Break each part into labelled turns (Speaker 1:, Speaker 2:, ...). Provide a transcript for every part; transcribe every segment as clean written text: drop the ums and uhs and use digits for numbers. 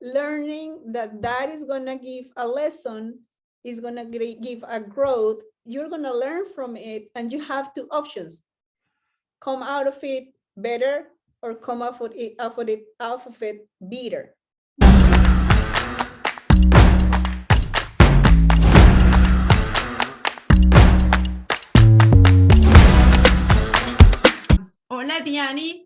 Speaker 1: learning that is going to give a lesson, is going to give a growth. You're going to learn from it, and you have two options: come out of it better, or come out of it bitter.
Speaker 2: Hola, Diani.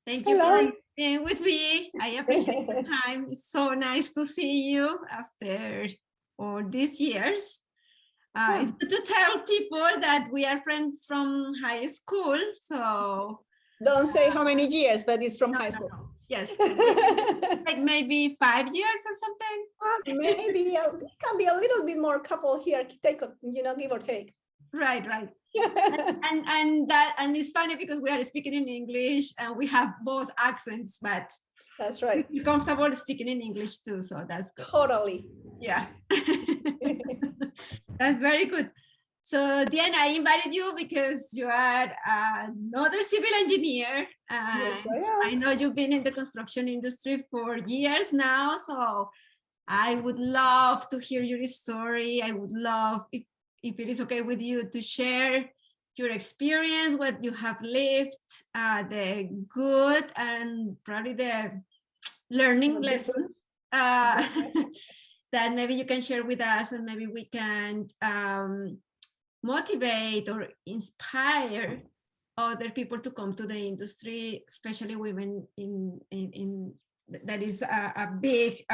Speaker 2: Thank you
Speaker 1: Hello.
Speaker 2: for being with me. I appreciate the time. It's so nice to see you after all these years. It's good to tell people that we are friends from high school. So
Speaker 1: don't say how many years, but it's from high school.
Speaker 2: No. Yes, like maybe 5 years or something.
Speaker 1: Maybe it can be a little bit more, couple here, take, give or take.
Speaker 2: Right. and it's funny because we are speaking in English and we have both accents, but
Speaker 1: that's right.
Speaker 2: We're comfortable speaking in English too, so that's good.
Speaker 1: Totally.
Speaker 2: Yeah. That's very good. So Diana, I invited you because you are another civil engineer.
Speaker 1: Yes,
Speaker 2: I know you've been in the construction industry for years now, so I would love to hear your story. I would love, if it is okay with you, to share your experience, what you have lived, the good and probably the learning lessons that maybe you can share with us, and maybe we can motivate or inspire other people to come to the industry, especially women in that is a big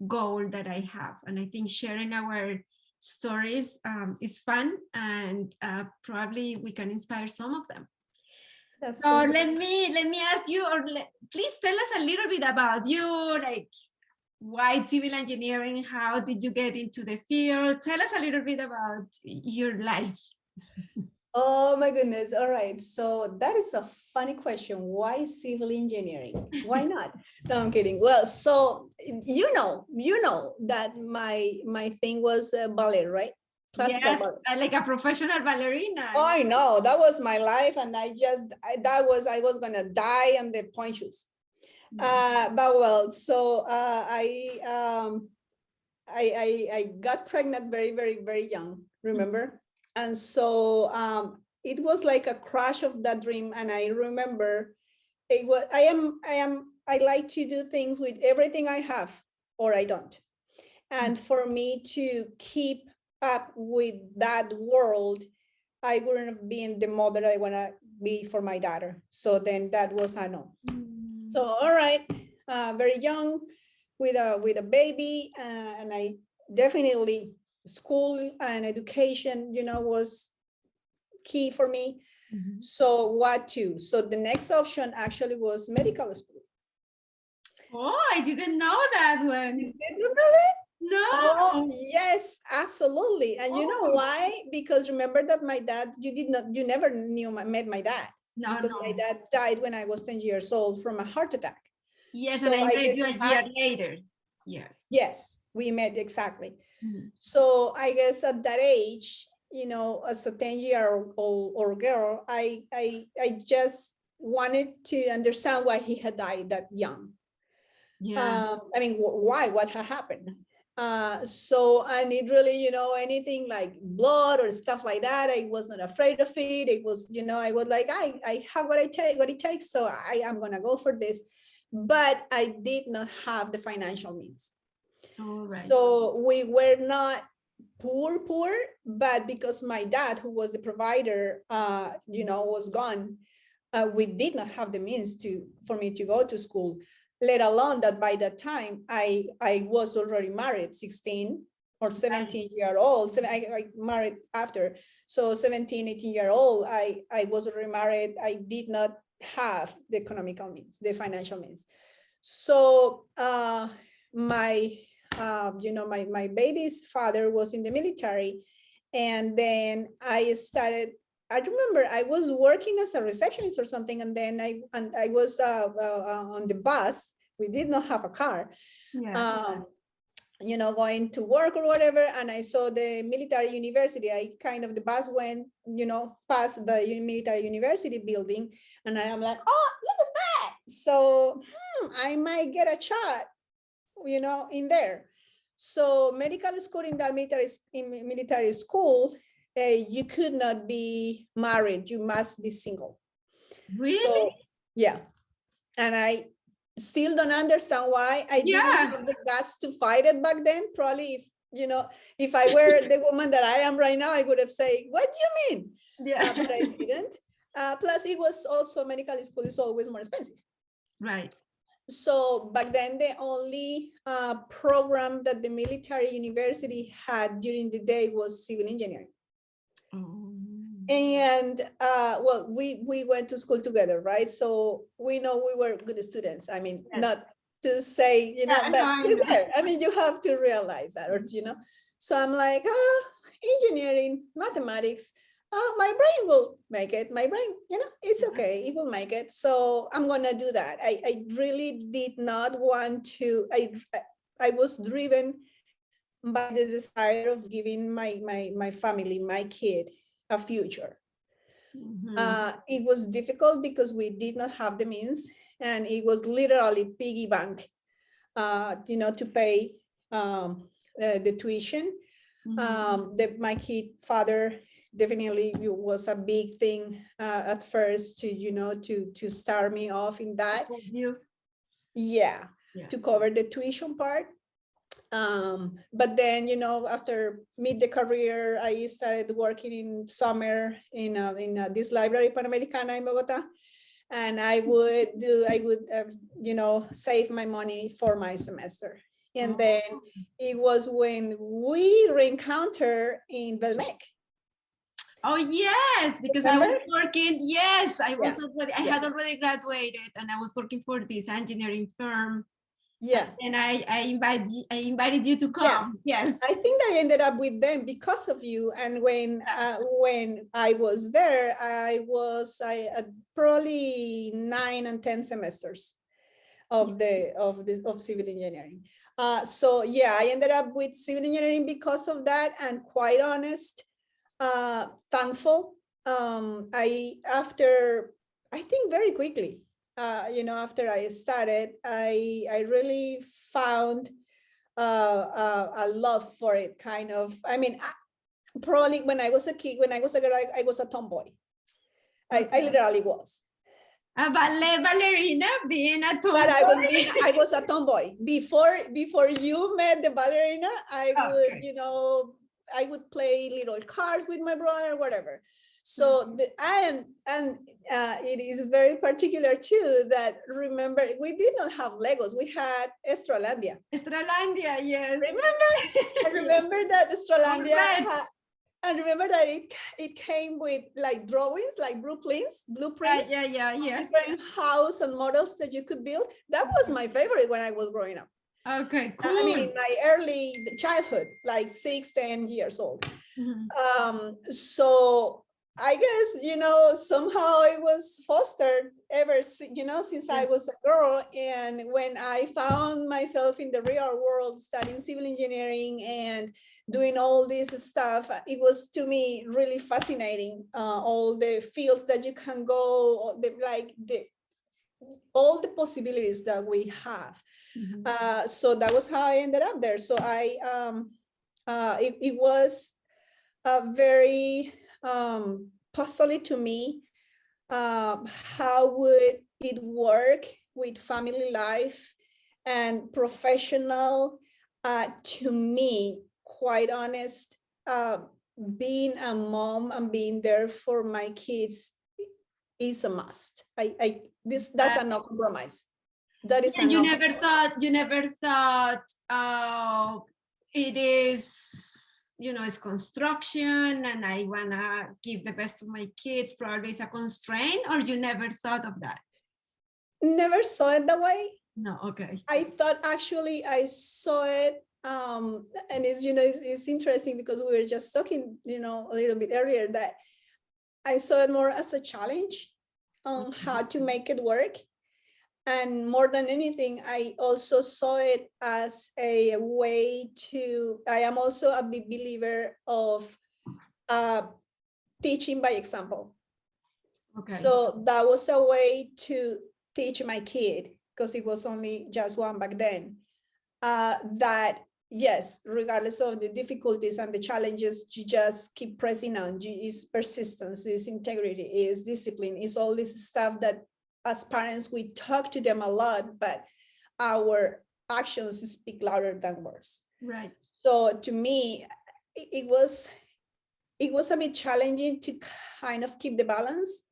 Speaker 2: goal that I have. And I think sharing our stories is fun, and probably we can inspire some of them. That's so let me ask you, or please tell us a little bit about you, like why civil engineering, how did you get into the field? Tell us a little bit about your life.
Speaker 1: Oh my goodness. All right. So that is a funny question. Why civil engineering? Why not? No, I'm kidding. Well, so you know that my thing was ballet, right?
Speaker 2: Classical ballet. Like a professional ballerina.
Speaker 1: Oh, I know, that was my life, and I was gonna die on the point shoes. But well, so I got pregnant very, very, very young, remember? And so it was like a crash of that dream. And I remember it was, I like to do things with everything I have, or I don't. And for me to keep up with that world, I wouldn't have been the mother I want to be for my daughter. So then that was a no. So, all right, very young, with a baby, and I definitely, school and education, was key for me. So what to? So the next option actually was medical school.
Speaker 2: Oh, I didn't know that one.
Speaker 1: You didn't know it?
Speaker 2: No.
Speaker 1: Oh, yes, absolutely. And you know why? Because remember that my dad, you never met my dad. No, because my dad died when I was 10 years old from a heart attack.
Speaker 2: Yes, so and I met you a year later. Yes.
Speaker 1: Yes, we met, exactly. So I guess at that age, as a 10-year-old or girl, I just wanted to understand why he had died that young. Yeah. I mean, why? What had happened? So I need really, anything like blood or stuff like that. I was not afraid of it. It was, I was like, I have what it takes. So I am going to go for this. But I did not have the financial means. Right. So we were not poor, but because my dad, who was the provider, was gone, we did not have the means for me to go to school, let alone that by that time I was already married, 16 or 17-year-old. So I married after. So 17, 18-year-old, I was already married. I did not have the economical means, the financial means. So my baby's father was in the military. And then I remember I was working as a receptionist or something. And then I was on the bus. We did not have a car. Yeah. Going to work or whatever. And I saw the military university. The bus went, past the military university building. And I am like, oh, look at that. So I might get a shot in there. So medical school in that military school, you could not be married. You must be single.
Speaker 2: Really?
Speaker 1: So yeah, and I still don't understand why I didn't have the guts to fight it back then. Probably if I were the woman that I am right now, I would have said, what do you mean?
Speaker 2: Yeah.
Speaker 1: But I didn't. Plus it was also, medical school is always more expensive.
Speaker 2: Right.
Speaker 1: So back then, the only program that the military university had during the day was civil engineering.
Speaker 2: Oh.
Speaker 1: And well, we went to school together, right? So we know we were good students. I mean,
Speaker 2: Yes.
Speaker 1: not to say, but
Speaker 2: no,
Speaker 1: we were. I mean, you have to realize that, or So I'm like, engineering, mathematics. My brain will make it. My brain, it's okay. It will make it. So I'm gonna do that. I really did not want to. I was driven by the desire of giving my family, my kid, a future. It was difficult because we did not have the means, and it was literally piggy bank, to pay the tuition. My kid father definitely was a big thing at first to start me off in that. Yeah, to cover the tuition part. But then, after mid the career, I started working in summer in this library Panamericana in Bogota, and I would save my money for my semester. And then it was when we reencountered in Belmec.
Speaker 2: Oh yes, because remember? I was working. Yes, I was already. I had already graduated, and I was working for this engineering firm.
Speaker 1: Yeah,
Speaker 2: and I invited you to come. Yeah. Yes,
Speaker 1: I think I ended up with them because of you. And when I was there, I probably 9 and 10 semesters of civil engineering. So yeah, I ended up with civil engineering because of that, and quite honest, thankful. I think very quickly, after I started, I really found a love for it, kind of. I mean, probably when I was a kid, when I was a girl, I was a tomboy. I literally was.
Speaker 2: A ballet ballerina, being a tomboy.
Speaker 1: But I was a tomboy. Before you met the ballerina, I would, I would play little cards with my brother, whatever. So it is very particular too that, remember, we did not have Legos. We had Estralandia.
Speaker 2: Estralandia, yes.
Speaker 1: Remember? I remember that Estralandia and remember that it came with like drawings, like blueprints.
Speaker 2: Yes.
Speaker 1: Different house and models that you could build. That was my favorite when I was growing up.
Speaker 2: Okay, cool.
Speaker 1: I mean, in my early childhood, like 6-10 years old. So I guess, somehow it was fostered ever, since I was a girl. And when I found myself in the real world studying civil engineering and doing all this stuff, it was, to me, really fascinating. All the fields that you can go, all the possibilities that we have. So that was how I ended up there. So it was very puzzling to me. How would it work with family life and professional? To me, quite honest, being a mom and being there for my kids is a must. That's a no compromise. That is.
Speaker 2: And you never thought it is, it's construction and I wanna give the best to my kids, probably it's a constraint, or you never thought of that? Never saw it that way. No, okay. I thought actually I saw it, and it's interesting because we were just talking, a little bit earlier, that I saw it more as a challenge on how to make it work. And more than anything, I also saw it as a way I am also a big believer of teaching by example. Okay. So that was a way to teach my kid, because it was only just one back then,
Speaker 1: that yes, regardless of the difficulties and the challenges, you just keep pressing on. Is persistence, is integrity, is discipline, is all this stuff that as parents, we talk to them a lot, but our actions speak louder than words.
Speaker 2: Right.
Speaker 1: So to me, it was a bit challenging to kind of keep the balance,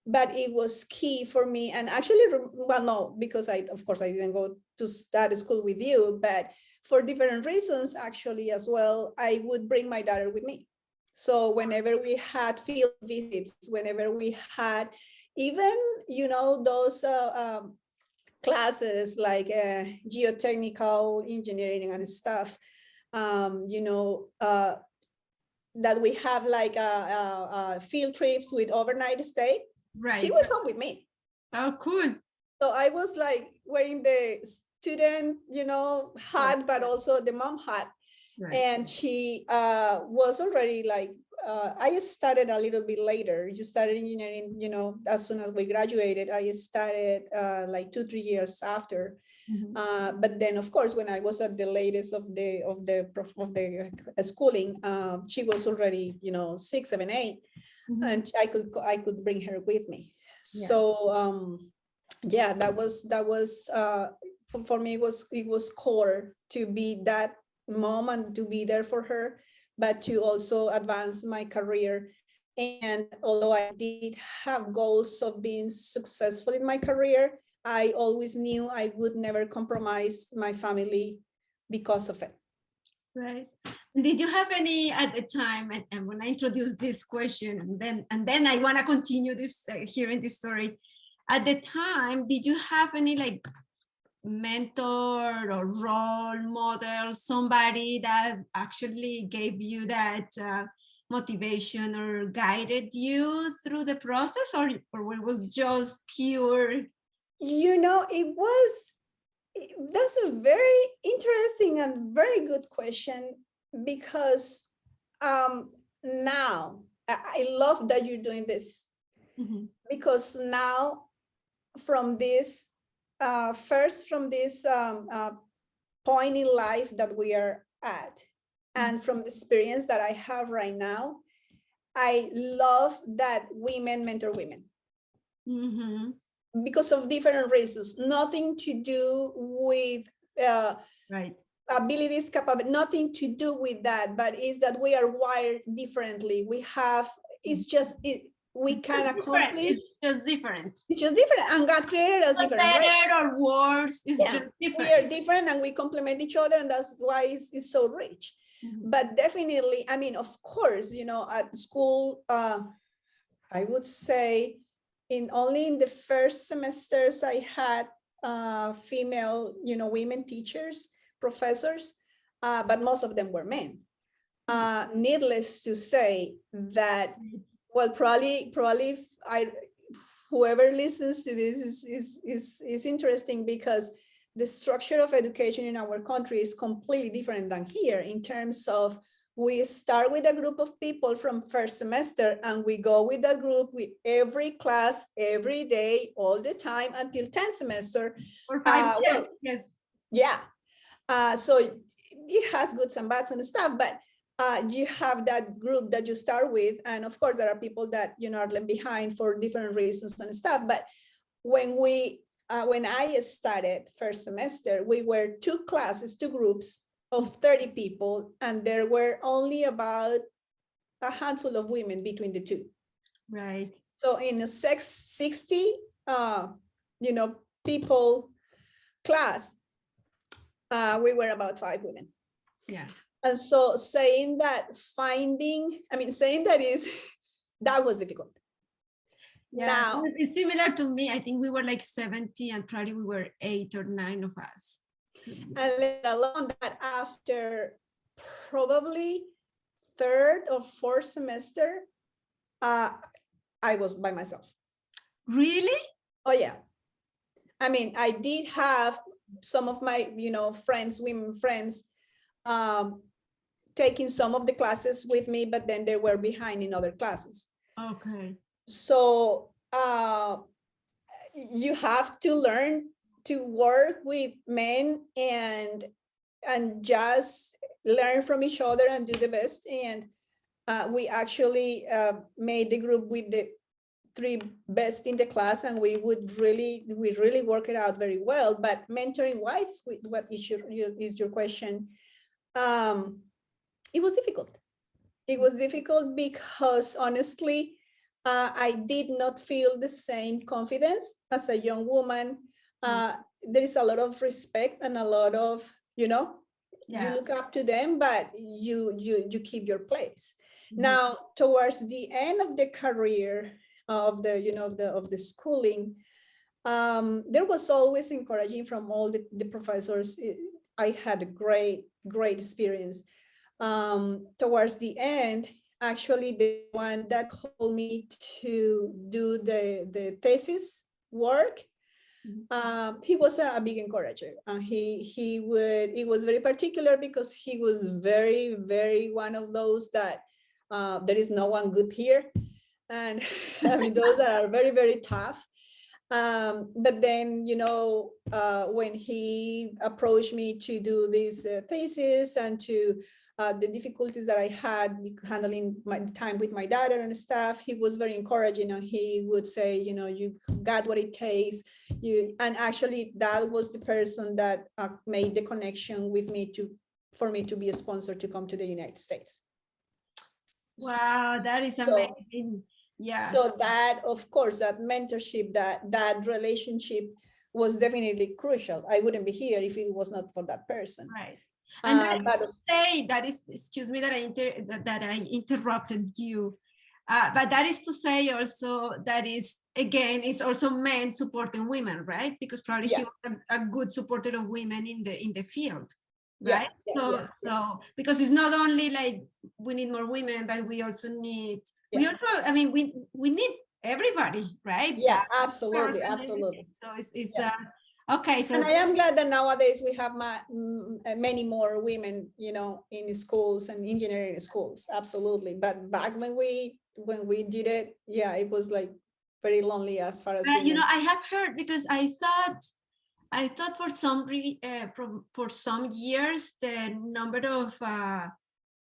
Speaker 1: but it was key for me. And actually, well, no, because of course I didn't go to that school with you, but for different reasons, actually, as well, I would bring my daughter with me. So whenever we had field visits, whenever we had even, those classes like geotechnical engineering and stuff, that we have like field trips with overnight stay,
Speaker 2: Right.
Speaker 1: she would come with me.
Speaker 2: Oh, cool.
Speaker 1: So I was like wearing the student, hat, but also the mom hat. Right. And she was already like, I started a little bit later. You started engineering, as soon as we graduated. I started like 2-3 years after. Mm-hmm. But then, of course, when I was at the latest of the schooling, she was already, 6, 7, 8, mm-hmm. and I could bring her with me. Yeah. So yeah, that was for me. It was core to be that mom and to be there for her, but to also advance my career. And although I did have goals of being successful in my career, I always knew I would never compromise my family because of it.
Speaker 2: Right. Did you have any at the time, and when I introduced this question, and then I want to continue this hearing this story. At the time, did you have any like mentor or role model, somebody that actually gave you that motivation or guided you through the process, or it was just pure?
Speaker 1: That's a very interesting and very good question, because now I love that you're doing this, mm-hmm. because now from this point in life that we are at, and from the experience that I have right now, I love that women mentor women. Mm-hmm. Because of different reasons, nothing to do with
Speaker 2: right.
Speaker 1: abilities, capability, nothing to do with that, but is that we are wired differently. We have, it's just, we can accomplish.
Speaker 2: It's just different.
Speaker 1: It's just different, and God created us different,
Speaker 2: better,
Speaker 1: right?
Speaker 2: Or worse, it's just different.
Speaker 1: We are different and we complement each other, and that's why it's so rich. Mm-hmm. But definitely, I mean, of course, at school, I would say only in the first semesters I had female, women teachers, professors, but most of them were men. Needless to say that, well, probably whoever listens to this is interesting, because the structure of education in our country is completely different than here, in terms of we start with a group of people from first semester, and we go with that group with every class, every day, all the time until 10th semester.
Speaker 2: Or 5 years, yes.
Speaker 1: Yeah. So it has goods and bads and stuff, but you have that group that you start with. And of course, there are people that, are left behind for different reasons and stuff. But when I started first semester, we were 2 groups of 30 people, and there were only about a handful of women between the 2.
Speaker 2: Right.
Speaker 1: So in a 60, people class, we were about 5 women.
Speaker 2: Yeah.
Speaker 1: And so saying that that was difficult.
Speaker 2: Yeah, now, it's similar to me. I think we were like 70, and probably we were 8 or 9 of us.
Speaker 1: And let alone that after probably 3rd or 4th semester, I was by myself.
Speaker 2: Really?
Speaker 1: Oh yeah. I mean, I did have some of my, friends, women friends, taking some of the classes with me, but then they were behind in other classes.
Speaker 2: Okay.
Speaker 1: So you have to learn to work with men and just learn from each other and do the best. And we actually made the group with the 3 best in the class, and we really work it out very well. But mentoring wise, what is your question? It was difficult. It was difficult because honestly, I did not feel the same confidence as a young woman. There is a lot of respect and a lot of, you look up to them, but you keep your place. Now, towards the end of the career of the schooling, there was always encouraging from all the professors. I had a great experience. Towards the end, actually, the one that called me to do the thesis work, he was a big encourager. He was very particular because he was very, very one of those that there is no one good here. And I mean, those are very, very tough. But then, when he approached me to do this thesis and to the difficulties that I had handling my time with my daughter and stuff, he was very encouraging, and he would say, you got what it takes. And actually, that was the person that made the connection with me for me to be a sponsor to come to the United States.
Speaker 2: Wow, that is amazing. Yeah.
Speaker 1: So that, of course, that mentorship, that relationship was definitely crucial. I wouldn't be here if it was not for that person.
Speaker 2: Right. And
Speaker 1: but
Speaker 2: say that is, excuse me that I interrupted you, but that is to say also that is, again, is also men supporting women, right? Because probably he was a good supporter of women in the field, right? So because it's not only like we need more women, but we also need we need everybody, right?
Speaker 1: Yeah, absolutely.
Speaker 2: So it's okay. So,
Speaker 1: and I am glad that nowadays we have many more women, in schools and engineering schools. Absolutely. But back when we did it, it was like very lonely as far as
Speaker 2: I have heard, because I thought for some years the number of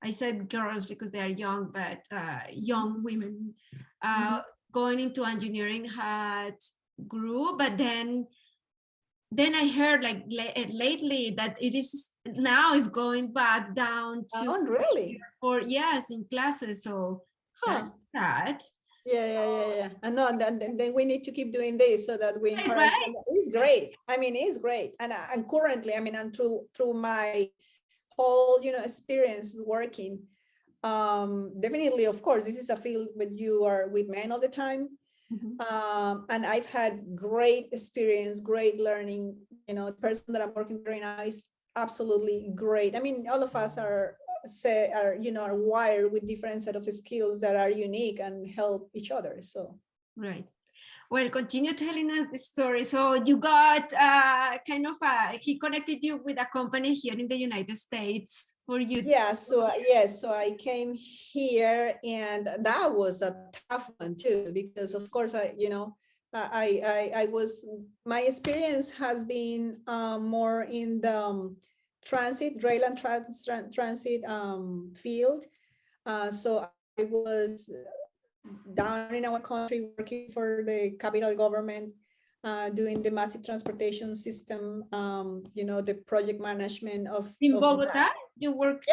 Speaker 2: I said girls because they are young, but young women going into engineering had grew, but then I heard like lately that it is now is going back down to
Speaker 1: really?
Speaker 2: In classes. So that's sad.
Speaker 1: Yeah. And then we need to keep doing this so that we encourage them. It's great. I mean, it's great. And currently, I mean, and through my whole, experience working, definitely, of course, this is a field where you are with men all the time. And I've had great experience, great learning. The person that I'm working with right now is absolutely great. I mean, all of us are wired with different set of skills that are unique and help each other. So
Speaker 2: right. Well, continue telling us the story. So you got he connected you with a company here in the United States for you.
Speaker 1: Yeah, so I came here, and that was a tough one too, because of course I was, my experience has been more in the transit, rail and transit field. So I was down in our country working for the capital government, doing the massive transportation system, the project management of
Speaker 2: in Bogota. You work?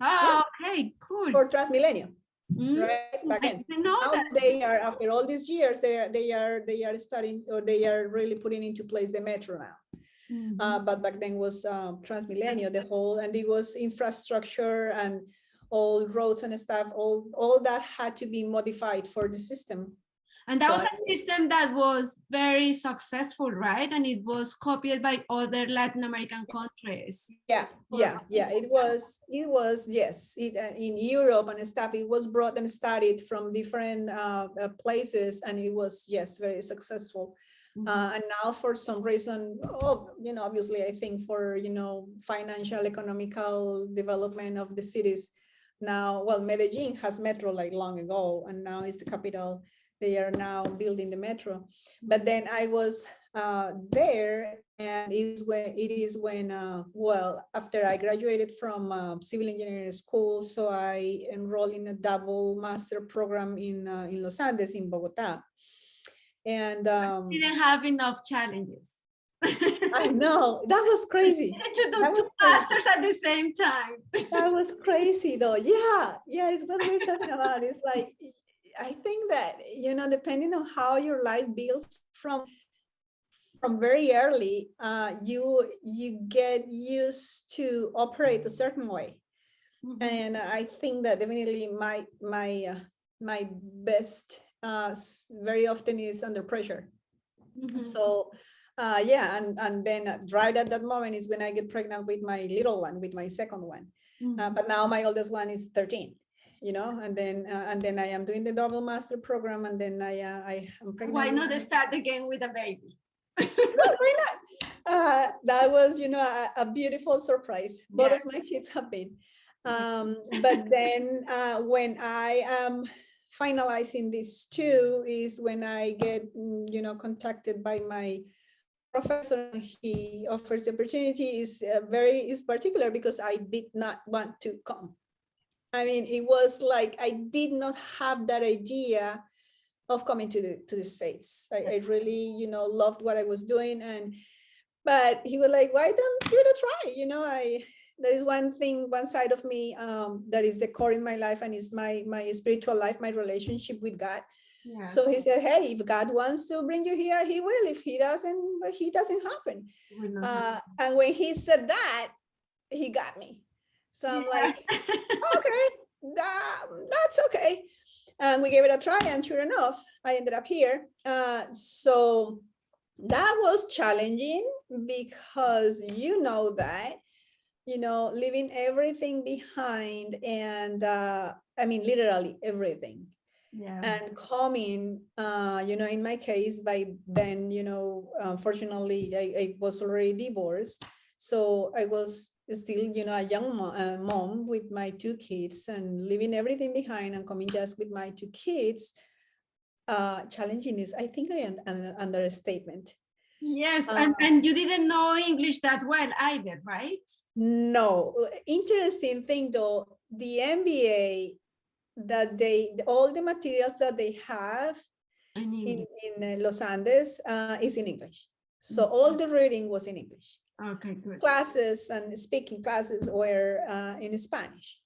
Speaker 2: Okay, cool.
Speaker 1: For Transmilenio, right? Back then. Now they are, after all these years, they are starting, or they are really putting into place the metro now. But back then was Transmilenio, the whole, and it was infrastructure and all roads and stuff, all that had to be modified for the system.
Speaker 2: And that was a system that was very successful, right? And it was copied by other Latin American countries.
Speaker 1: Yeah. It was, yes. In Europe and stuff, it was brought and studied from different places, and it was, yes, very successful. And now for some reason, obviously, I think for, financial, economical development of the cities now, well, Medellin has metro like long ago, and now it's the capital. They are now building the metro. But then I was there, and it is when well, after I graduated from civil engineering school, so I enrolled in a double master program in Los Andes in Bogota, and
Speaker 2: Didn't have enough challenges.
Speaker 1: I know, that was crazy.
Speaker 2: To do
Speaker 1: That
Speaker 2: two
Speaker 1: was crazy.
Speaker 2: masters at the same time.
Speaker 1: That was crazy though. Yeah, it's what we're talking about. It's like, I think that, depending on how your life builds from very early, you get used to operate a certain way.
Speaker 2: Mhm.
Speaker 1: And I think that definitely my best very often is under pressure.
Speaker 2: Mhm.
Speaker 1: So yeah, and then right at that moment is when I get pregnant with my little one, with my second one. But now my oldest one is 13, and then I am doing the double master program, and then I am pregnant.
Speaker 2: Why not start again with a baby?
Speaker 1: No, why not? That was, a beautiful surprise. Both of my kids have been. But then when I am finalizing these two is when I get, contacted by my professor. He offers the opportunity. Is particular because I did not want to come. I mean, it was like I did not have that idea of coming to the States. I really, loved what I was doing, but he was like, why don't give it a try? There is one side of me that is the core in my life, and is my spiritual life, my relationship with God. Yeah. So he said, hey, if God wants to bring you here, he will. If he doesn't, he doesn't happen. And when he said that, he got me. So I'm like, okay, that's okay. And we gave it a try, and sure enough, I ended up here. So that was challenging because that, leaving everything behind, and I mean, literally everything. Yeah. And coming, in my case, by then, unfortunately, I was already divorced. So I was still, a young mom with my two kids, and leaving everything behind and coming just with my two kids. Challenging is, I think, an understatement.
Speaker 2: Yes, and you didn't know English that well either, right?
Speaker 1: No. Interesting thing though, the MBA that all the materials that they have in Los Andes is in English. So all the reading was in English. Okay, good. Classes and speaking classes were in Spanish.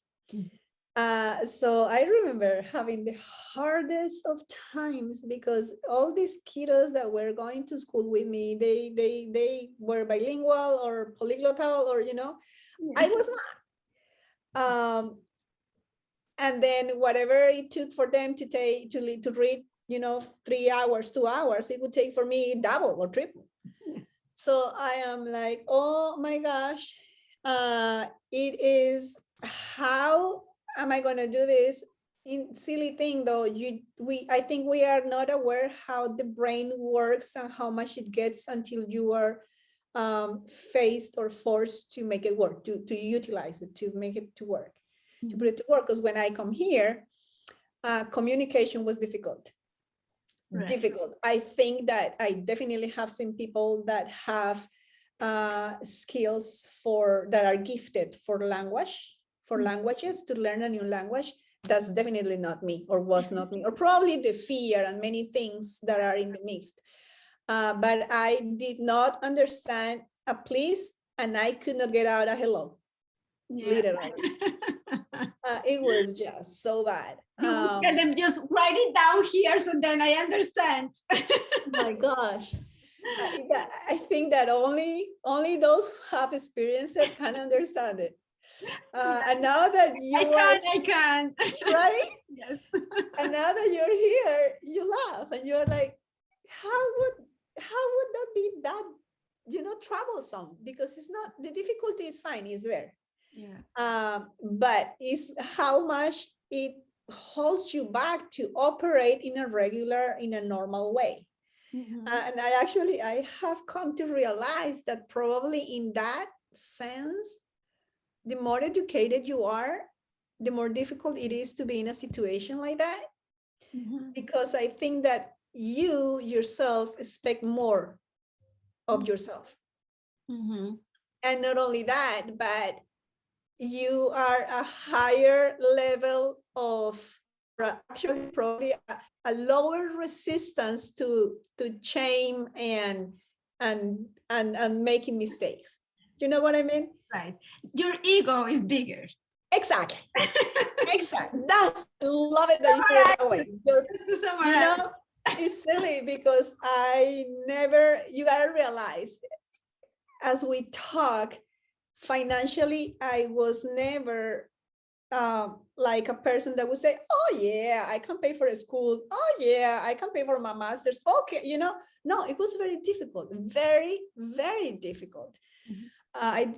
Speaker 1: So I remember having the hardest of times because all these kiddos that were going to school with me, they were bilingual or polyglottal, or I was not. And then whatever it took for them to read, 3 hours, 2 hours, it would take for me double or triple. Yes. So I am like, oh my gosh, it is, how am I going to do this? In silly thing though, I think we are not aware how the brain works and how much it gets until you are faced or forced to make it work, to utilize it, to make it to work, to put it to work. Because when I come here, communication was difficult. Right. Difficult. I think that I definitely have seen people that have skills that are gifted for languages, to learn a new language. That's definitely not me, or was not me, or probably the fear and many things that are in the mix. But I did not understand a please, and I could not get out a hello. Yeah. Literally. It was just so bad.
Speaker 2: You tell them, just write it down here so then I understand.
Speaker 1: Oh my gosh. I think that only those who have experienced it can understand it. And now that
Speaker 2: I can.
Speaker 1: Right?
Speaker 2: Yes.
Speaker 1: And now that you're here, you laugh and you're like, how would that be that, troublesome? Because it's not, the difficulty is fine, it's there. Yeah. But it's how much it holds you back to operate in a normal way. Mm-hmm. And I have come to realize that probably in that sense, the more educated you are, the more difficult it is to be in a situation like that. Mm-hmm. Because I think that you yourself expect more of yourself.
Speaker 2: Mm-hmm.
Speaker 1: And not only that, but you are a higher level of, actually probably a lower resistance to shame and making mistakes. You know what I mean?
Speaker 2: Right. Your ego is bigger.
Speaker 1: Exactly. Exactly. That's, love it that you put it that way. You know, it's silly because I never, you gotta realize, as we talk, financially, I was never like a person that would say, oh yeah, I can pay for a school. Oh yeah, I can pay for my master's. Okay, you know, no, it was very difficult, very, very difficult.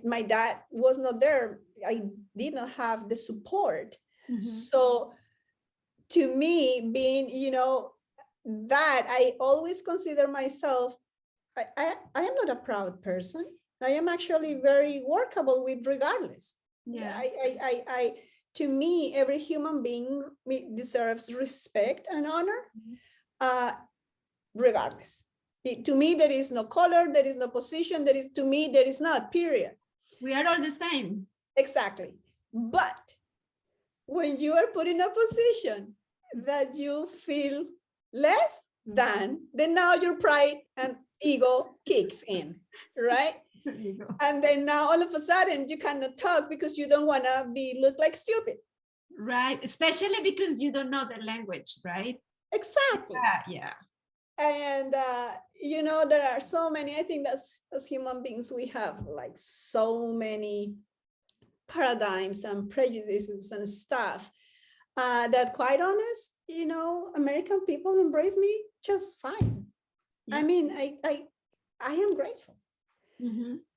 Speaker 1: My dad was not there. I did not have the support. So to me, being, you know, that I always consider myself, I am not a proud person. I am actually very workable with regardless.
Speaker 2: Yeah.
Speaker 1: To me, every human being deserves respect and honor, regardless. To me, there is no color, there is no position, to me, there is not, period.
Speaker 2: We are all the same.
Speaker 1: Exactly. But when you are put in a position that you feel less than, then now your pride and ego kicks in, right? And then now all of a sudden you cannot talk because you don't want to look like stupid.
Speaker 2: Right. Especially because you don't know the language, right?
Speaker 1: Exactly.
Speaker 2: Yeah.
Speaker 1: And, you know, there are so many, I think that's, as human beings, we have like so many paradigms and prejudices and stuff that, quite honest, you know, American people embrace me just fine. Yeah. I mean, I am grateful.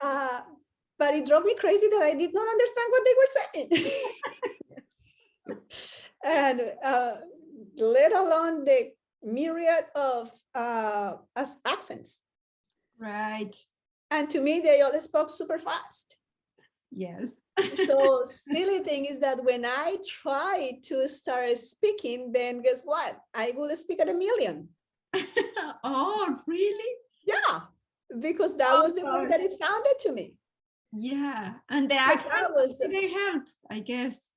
Speaker 1: But it drove me crazy that I did not understand what they were saying. And let alone the myriad of accents.
Speaker 2: Right.
Speaker 1: And to me, they all spoke super fast.
Speaker 2: Yes.
Speaker 1: So silly thing is that when I try to start speaking, then guess what? I would speak at a million.
Speaker 2: Oh, really?
Speaker 1: Yeah, because that was the way that it sounded to me.
Speaker 2: Yeah, and the accent was didn't help, I guess.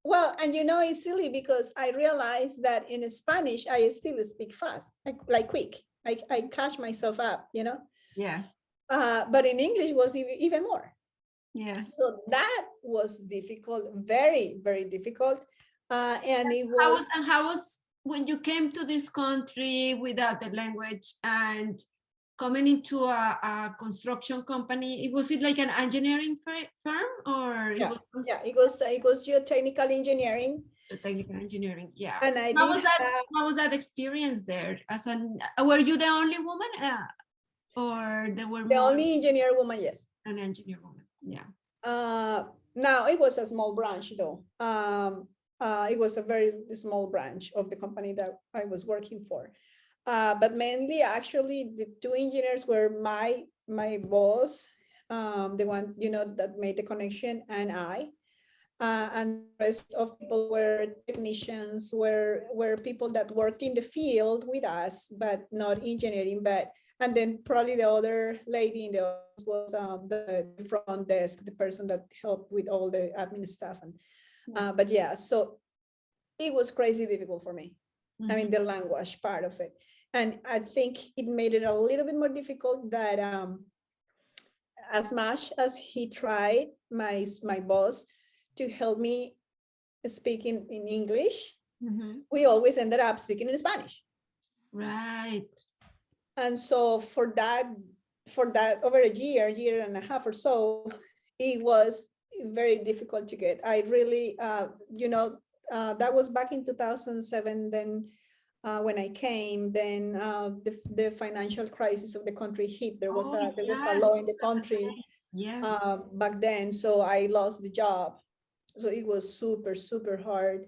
Speaker 1: Well, and you know, it's silly because I realized that in Spanish, I still speak fast, like quick. I catch myself up, you know?
Speaker 2: Yeah.
Speaker 1: But in English was even more.
Speaker 2: Yeah.
Speaker 1: So that was difficult, very, very difficult. And it was...
Speaker 2: How was when you came to this country without the language and coming into a construction company? Was it like an engineering firm or?
Speaker 1: Yeah, it was geotechnical engineering.
Speaker 2: Technical engineering, yeah.
Speaker 1: And
Speaker 2: how was that experience there? Were you the only woman, or there were
Speaker 1: the only engineer woman? Yes,
Speaker 2: an engineer woman. Yeah.
Speaker 1: Now it was a small branch though. It was a very small branch of the company that I was working for. But mainly, actually, the two engineers were my boss, the one, you know, that made the connection, and I. And the rest of people were technicians, were people that worked in the field with us, but not engineering. And then probably the other lady in the office was the front desk, the person that helped with all the admin stuff. And but yeah, so it was crazy difficult for me. I mean, the language part of it. And I think it made it a little bit more difficult that as much as he tried, my boss, to help me speak in English, we always ended up speaking in Spanish.
Speaker 2: Right.
Speaker 1: And so for that over a year and a half or so, it was very difficult to get. I really, you know, that was back in 2007. Then when I came, then the financial crisis of the country hit. There was a law in the country back then, so I lost the job. So it was super, super hard.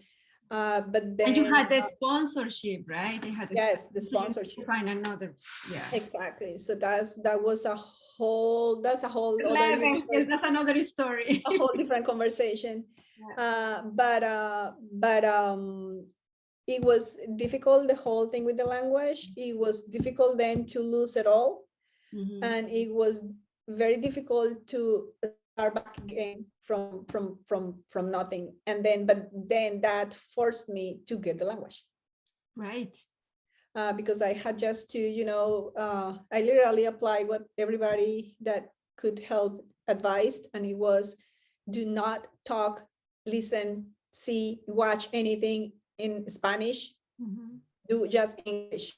Speaker 1: But then,
Speaker 2: and you had the sponsorship, right? They had
Speaker 1: the sponsorship.
Speaker 2: Find another, yeah.
Speaker 1: Exactly. So that's a whole other
Speaker 2: universe. Yes, that's another story.
Speaker 1: A whole different conversation. Yeah. But it was difficult, the whole thing with the language. It was difficult then to lose it all. And it was very difficult to start back again from nothing. And then, but then that forced me to get the language.
Speaker 2: Right.
Speaker 1: Because I had just to, I literally applied what everybody that could help advised, and it was, do not talk, listen, see, watch anything in Spanish, do just English.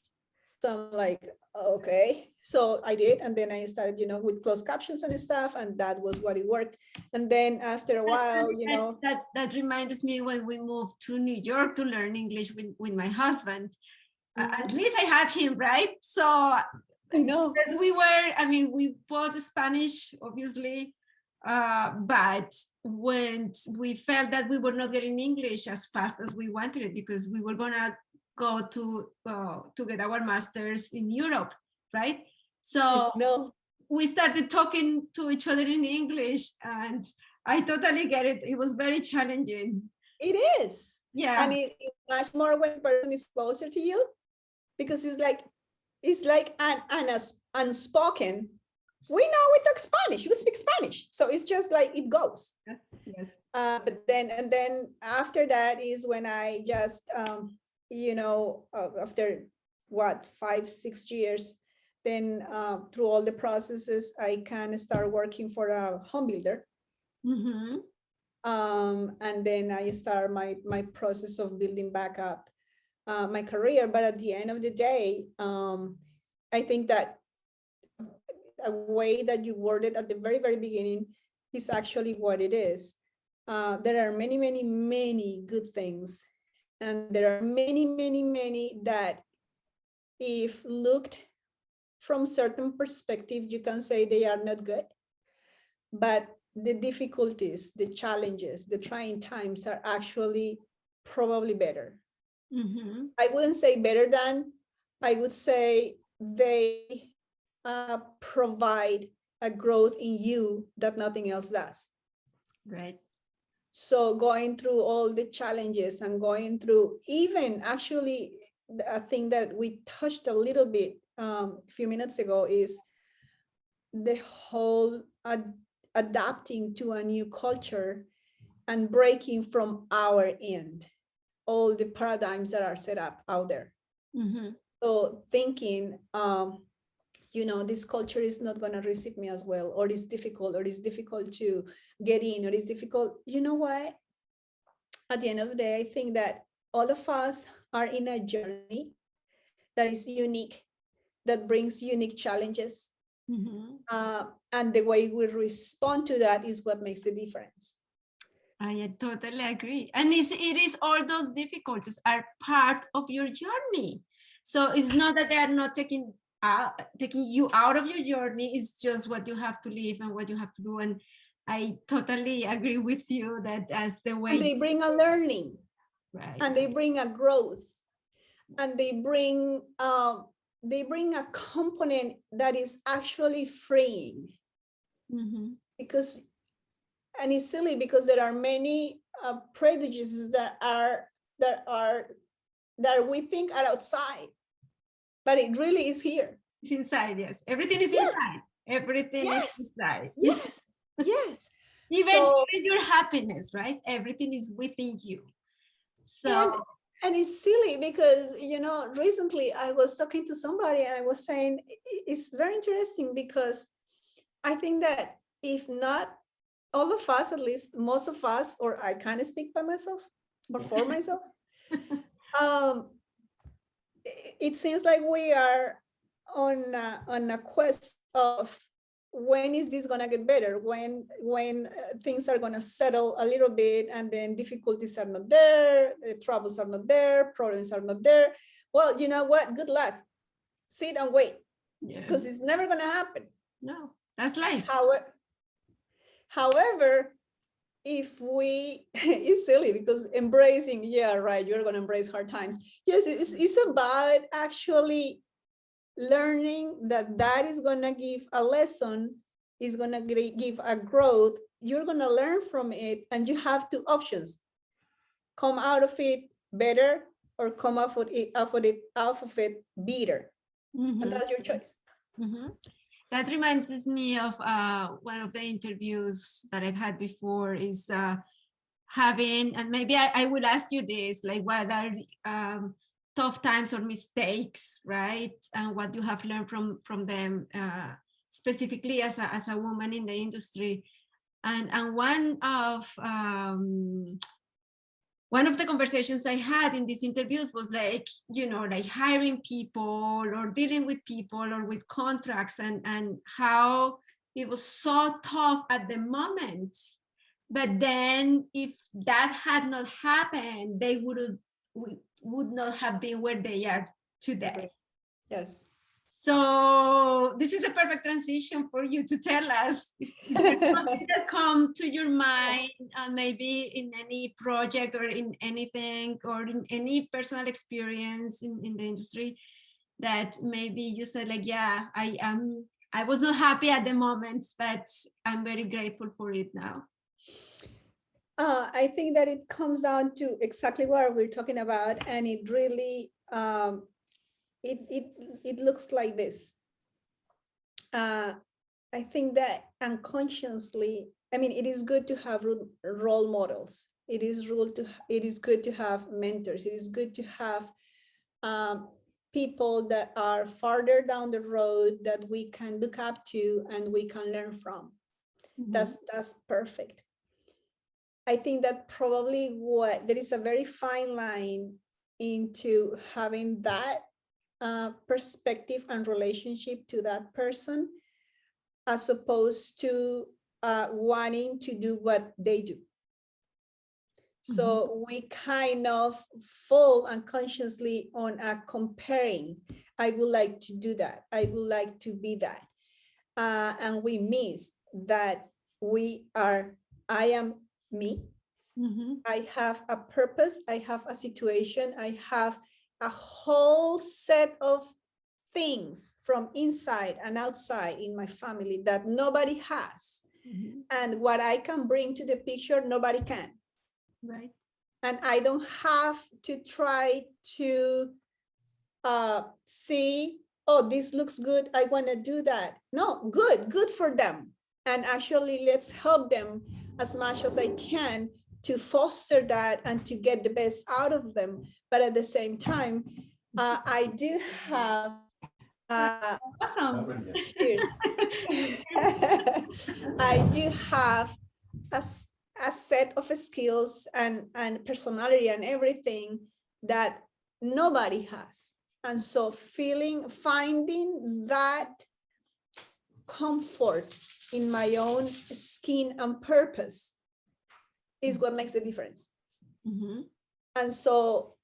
Speaker 1: So I'm like, okay. So I did, and then I started, with closed captions and stuff, and that was what it worked. And then after a while,
Speaker 2: that reminds me when we moved to New York to learn English with my husband. At least I had him, right? So
Speaker 1: I know.
Speaker 2: Because we both Spanish, obviously, but when we felt that we were not getting English as fast as we wanted it, because we were gonna go to get our masters in Europe, right? So we started talking to each other in English, and I totally get it. It was very challenging.
Speaker 1: It is.
Speaker 2: Yeah.
Speaker 1: And it's much more when the person is closer to you, because it's like an unspoken. We know we talk Spanish, we speak Spanish. So it's just like it goes.
Speaker 2: Yes.
Speaker 1: But then after that is when I just, after 5-6 years, then through all the processes, I can start working for a home builder. And then I start my process of building back up my career. But at the end of the day, I think that a way that you worded at the very, very beginning is actually what it is. There are many, many, many good things. And there are many, many, many that if looked from certain perspective, you can say they are not good. But the difficulties, the challenges, the trying times are actually probably better. I wouldn't say better than, I would say they provide a growth in you that nothing else does.
Speaker 2: Right.
Speaker 1: So going through all the challenges and going through even actually a thing that we touched a little bit a few minutes ago is the whole adapting to a new culture and breaking from our end, all the paradigms that are set up out there. So thinking, this culture is not going to receive me as well, or it's difficult to get in, or it's difficult. You know what? At the end of the day, I think that all of us are in a journey that is unique, that brings unique challenges. And the way we respond to that is what makes the difference.
Speaker 2: I totally agree. And it is all those difficulties are part of your journey. So it's not that they are not taking you out of your journey. It's just what you have to live and what you have to do. And I totally agree with you that as the way.
Speaker 1: And they bring a learning,
Speaker 2: right?
Speaker 1: And they bring a growth, and they bring a component that is actually freeing. Because, and it's silly because there are many prejudices that we think are outside, but it really is here.
Speaker 2: It's inside, yes. Everything is inside. Everything is inside.
Speaker 1: Yes.
Speaker 2: Even your happiness, right? Everything is within you. So.
Speaker 1: And it's silly because, recently I was talking to somebody and I was saying, it's very interesting because I think that if not all of us, at least most of us, or I kind of speak by myself or for myself, it seems like we are on a quest of when is this going to get better, when things are going to settle a little bit, and then difficulties are not there, troubles are not there, problems are not there. Well, you know what? Good luck. Sit and wait, because it's never going to happen.
Speaker 2: No, that's life.
Speaker 1: However, if we, it's silly because embracing, you're going to embrace hard times. Yes, it's about actually learning that is going to give a lesson, is going to give a growth. You're going to learn from it, and you have two options: come out of it better, or come off of it bitter. And that's your choice.
Speaker 2: That reminds me of one of the interviews that I've had before is having, and maybe I will ask you this, like what are tough times or mistakes, right? And what you have learned from them, specifically as a woman in the industry. And one of the conversations I had in these interviews was like, like hiring people or dealing with people or with contracts and how it was so tough at the moment. But then if that had not happened, they would not have been where they are today.
Speaker 1: Yes.
Speaker 2: So this is the perfect transition for you to tell us if there's something that come to your mind, maybe in any project or in anything or in any personal experience in the industry that maybe you said like, yeah, I was not happy at the moment, but I'm very grateful for it now.
Speaker 1: I think that it comes down to exactly what we're talking about, and it really it looks like this. I think that unconsciously, I mean, it is good to have role models. It is good to have mentors. It is good to have people that are farther down the road that we can look up to and we can learn from. Mm-hmm. That's perfect. I think that probably there is a very fine line into having that perspective and relationship to that person, as opposed to wanting to do what they do. So mm-hmm. we kind of fall unconsciously on comparing. I would like to do that. I would like to be that. And we miss that I am me. Mm-hmm. I have a purpose. I have a situation. I have a whole set of things from inside and outside in my family that nobody has. Mm-hmm. And what I can bring to the picture, nobody can. Right. And I don't have to try to see, oh, this looks good, I want to do that. No, good for them. And actually, let's help them as much as I can to foster that and to get the best out of them. But at the same time, I do have
Speaker 2: awesome.
Speaker 1: Cheers. I do have a set of skills and personality and everything that nobody has. And so finding that comfort in my own skin and purpose is what makes the difference. Mm-hmm. And so,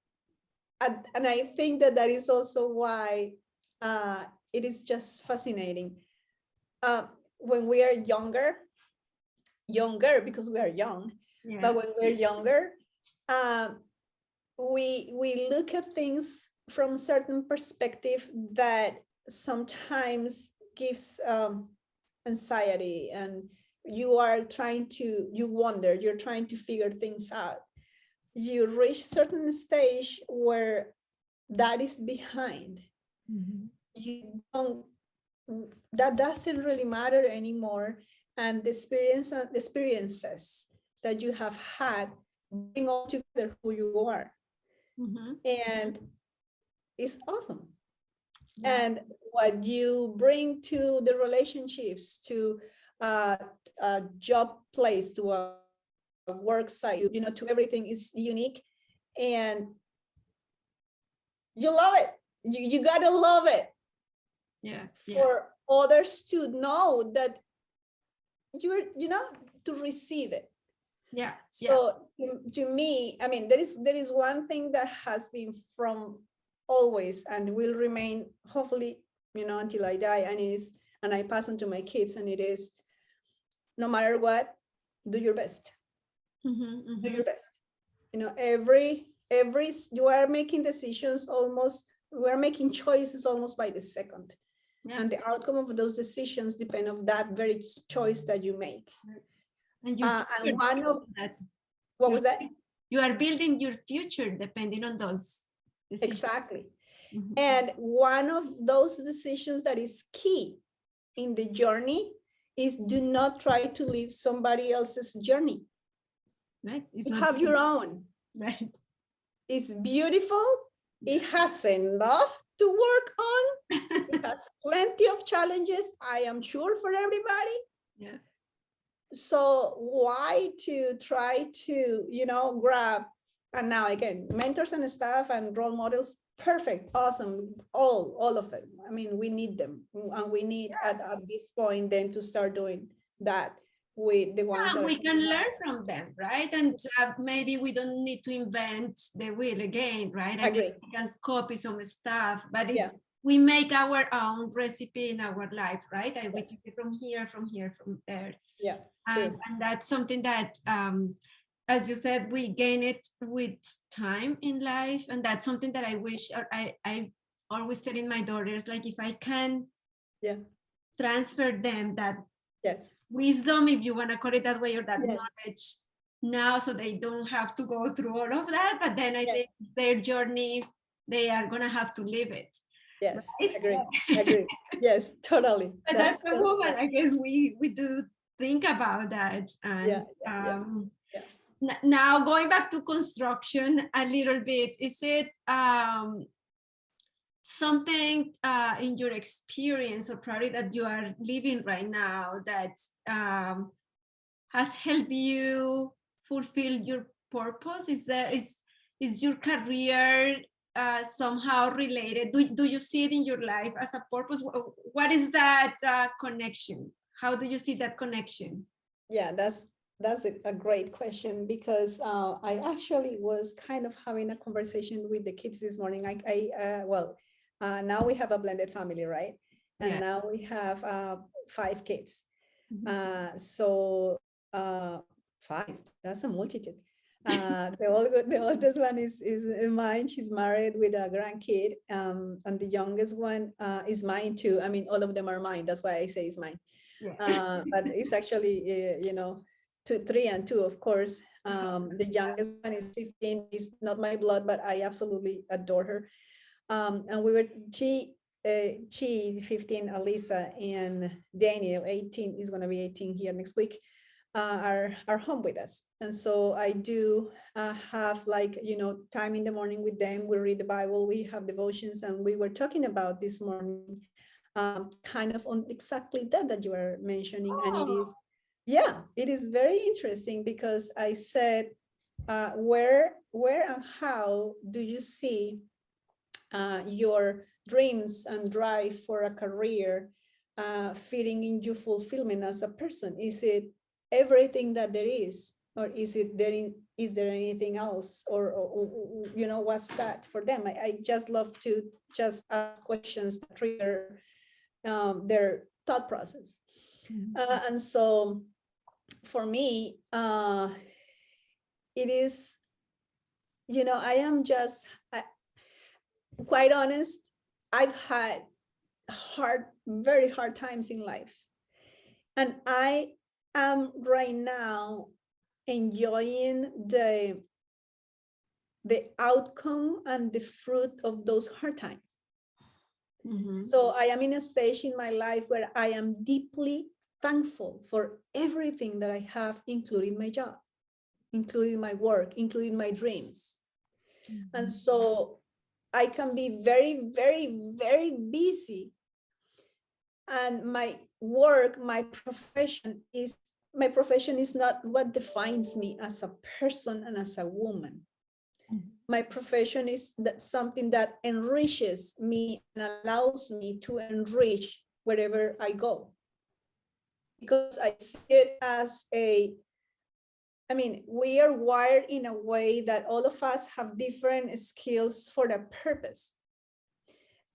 Speaker 1: and I think that is also why it is just fascinating. When we are younger because we are young, yeah. But when we're younger, we look at things from a certain perspective that sometimes gives anxiety, and you're trying to figure things out. You reach certain stage where that is behind. Mm-hmm. That doesn't really matter anymore. And the experiences that you have had bring all together who you are. Mm-hmm. And it's awesome. Yeah. And what you bring to the relationships, to a job place, to a work site, to everything is unique. And you love it. You gotta love it.
Speaker 2: Yeah.
Speaker 1: For others to know that you're, to receive it.
Speaker 2: Yeah.
Speaker 1: So to me, I mean, there is one thing that has been from always and will remain, hopefully, until I die, and I pass on to my kids, and it is, no matter what, do your best. Mm-hmm, mm-hmm. Do your best. Every you are making decisions we're making choices almost by the second. Yeah. And the outcome of those decisions depend on that very choice that you make.
Speaker 2: And
Speaker 1: one of that. What was that?
Speaker 2: You are building your future depending on those decisions.
Speaker 1: Exactly. Mm-hmm. And one of those decisions that is key in the journey is do not try to live somebody else's journey.
Speaker 2: Right? It's
Speaker 1: You
Speaker 2: not
Speaker 1: have your own.
Speaker 2: right.
Speaker 1: It's beautiful. It has enough to work on. It has plenty of challenges, I am sure, for everybody.
Speaker 2: Yeah.
Speaker 1: So why to try to, grab, and now again, mentors and staff and role models, perfect, awesome, all of it. I mean, we need them, and we need at this point then to start doing that with the ones that
Speaker 2: we can learn from them, right? And maybe we don't need to invent the wheel again, right? I mean, we can copy some stuff, but it's we make our own recipe in our life, right? And we take it from here, from there.
Speaker 1: Yeah,
Speaker 2: and that's something that, as you said, we gain it with time in life, and that's something that I wish I always telling my daughters, like, if I can transfer them that wisdom, if you want to call it that way, or that knowledge now, so they don't have to go through all of that, but then I think it's their journey, they are gonna have to live it.
Speaker 1: Yes, right? agree. Yes, totally.
Speaker 2: But that's a woman, I guess we do think about that. And now going back to construction a little bit, is it something in your experience or project that you are living right now that has helped you fulfill your purpose? Is your career somehow related? Do you see it in your life as a purpose? What is that connection? How do you see that connection?
Speaker 1: Yeah, that's a great question, because I actually was kind of having a conversation with the kids this morning. Now we have a blended family, right? And now we have 5 kids. So 5, that's a multitude. The oldest one is mine. She's married with a grandkid, and the youngest one is mine too. I mean, all of them are mine. That's why I say it's mine. But it's actually 3 and 2, of course. The youngest one is 15. Is not my blood, but I absolutely adore her. And we were she 15, Alisa, and Daniel, 18, is going to be 18 here next week. Are home with us. And so I do have, like, time in the morning with them. We read the Bible, we have devotions, and we were talking about this morning kind of on exactly that you were mentioning. And it is very interesting, because I said, where and how do you see your dreams and drive for a career fitting in your fulfillment as a person? Is it everything that there is, or is there anything else, or what's that for them? I just love to just ask questions that trigger their thought process. And so for me, it is, I am just quite honest. I've had very hard times in life, and I am right now enjoying the outcome and the fruit of those hard times. So I am in a stage in my life where I am deeply thankful for everything that I have, including my job, including my work, including my dreams. And so I can be very, very, very busy. And my work, my profession is not what defines me as a person and as a woman. My profession is something that enriches me and allows me to enrich wherever I go. Because I see it as we are wired in a way that all of us have different skills for the purpose.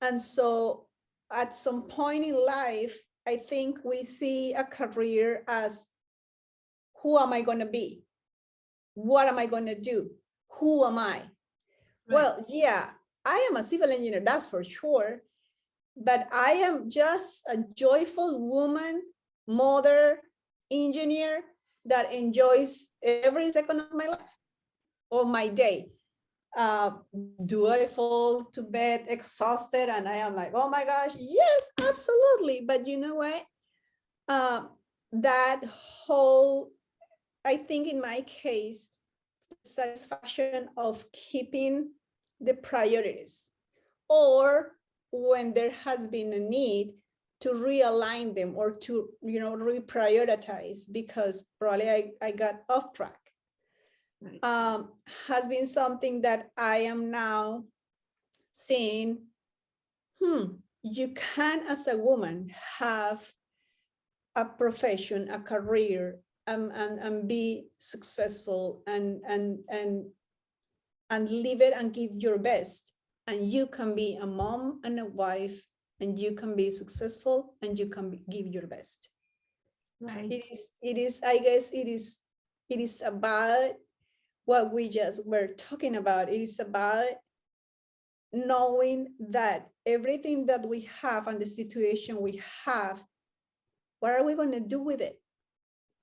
Speaker 1: And so at some point in life, I think we see a career as, who am I going to be? What am I going to do? Who am I? Right. Well, yeah, I am a civil engineer, that's for sure. But I am just a joyful woman, mother, engineer that enjoys every second of my life or my day. Do I fall to bed exhausted and I am like, oh my gosh, yes, absolutely. But you know what? that whole, I think in my case, satisfaction of keeping the priorities, or when there has been a need to realign them or to, reprioritize because probably I got off track.
Speaker 2: Right.
Speaker 1: Has been something that I am now seeing, you can, as a woman, have a profession, a career, and be successful and live it and give your best. And you can be a mom and a wife, and you can be successful, and you can give your best.
Speaker 2: Right.
Speaker 1: It is, I guess it is about what we just were talking about. It is about knowing that everything that we have and the situation we have, what are we going to do with it?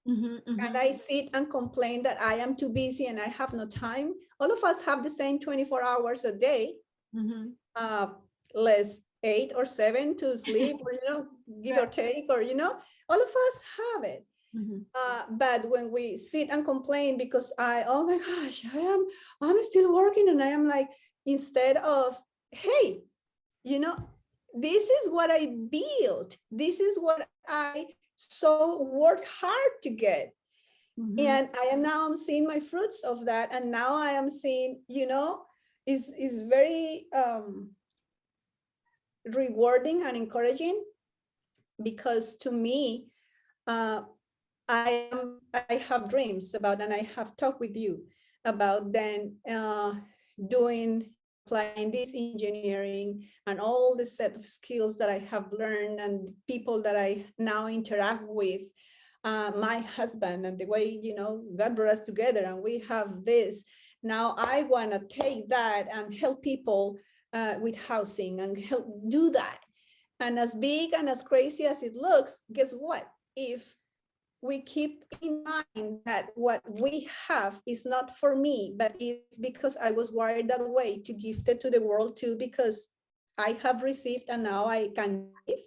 Speaker 1: And I sit and complain that I am too busy and I have no time. All of us have the same 24 hours a day, less 8 or 7 to sleep, or, give or take, or, all of us have it. But when we sit and complain because oh my gosh, I'm still working, and I am like, instead of, hey, this is what I built. This is what I so worked hard to get. And I'm seeing my fruits of that. And now I am seeing, is very rewarding and encouraging, because to me, I have dreams about, and I have talked with you about then applying this engineering and all the set of skills that I have learned, and people that I now interact with, my husband, and the way, God brought us together, and we have this. Now I want to take that and help people with housing and help do that. And as big and as crazy as it looks, guess what? If we keep in mind that what we have is not for me, but it's because I was wired that way to gift it to the world too, because I have received and now I can give.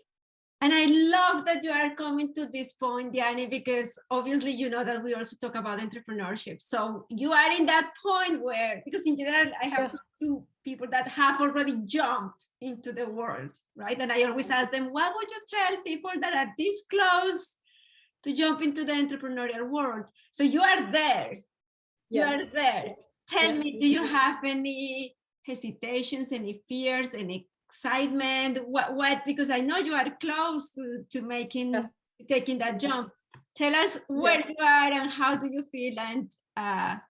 Speaker 2: And I love that you are coming to this point, Diani, because obviously you know that we also talk about entrepreneurship. So you are in that point where, because in general, I have two people that have already jumped into the world, right? And I always ask them, what would you tell people that are this close to jump into the entrepreneurial world? So you are there. You are there. Tell me, do you have any hesitations, any fears, any excitement? What? Because I know you are close to taking that jump. Tell us where you are and how do you feel, and how